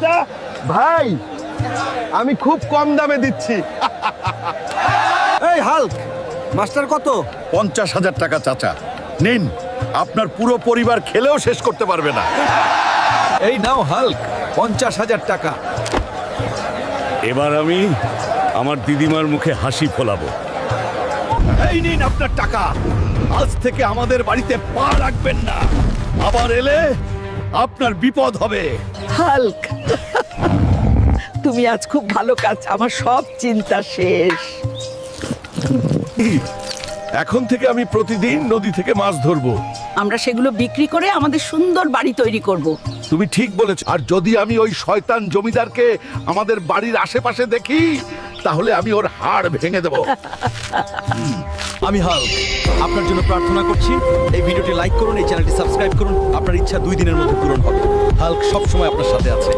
চাচা ভাই, আমি খুব কম দামে দিচ্ছি। এই হাল্ক, মাস্টার কত? 50,000 টাকা চাচা, নিন। আপনার পুরো পরিবার খেলেও শেষ করতে পারবে না। এই নাও হাল্ক, 50,000 টাকা। এবার আমি আমার দিদিমার মুখে হাসি ফোলাবো। এই নিন আপনার টাকা। আজ থেকে আমাদের বাড়িতে পা রাখবেন না। আবার এলে আপনার বিপদ হবে। হাল্ক, তুমি আজ খুব ভালো কাজ, আমার সব চিন্তা শেষ। এখন থেকে আমি প্রতিদিন নদী থেকে মাছ ধরবো। আমরা সেগুলো বিক্রি করে আমাদের সুন্দর বাড়ি তৈরি করব। তুমি ঠিক বলেছ। আর যদি আমি ওই শয়তান জমিদারকে আমাদের বাড়ির আশেপাশে দেখি, তাহলে আমি ওর হাড় ভেঙে দেব। আমি হাল্ক, আপনার জন্য প্রার্থনা করছি। এই ভিডিওটি লাইক করুন, এই চ্যানেলটি সাবস্ক্রাইব করুন। আপনার ইচ্ছা 2 দিনের মধ্যে পূরণ হবে। হাল্ক সব সময় আপনার সাথে আছে।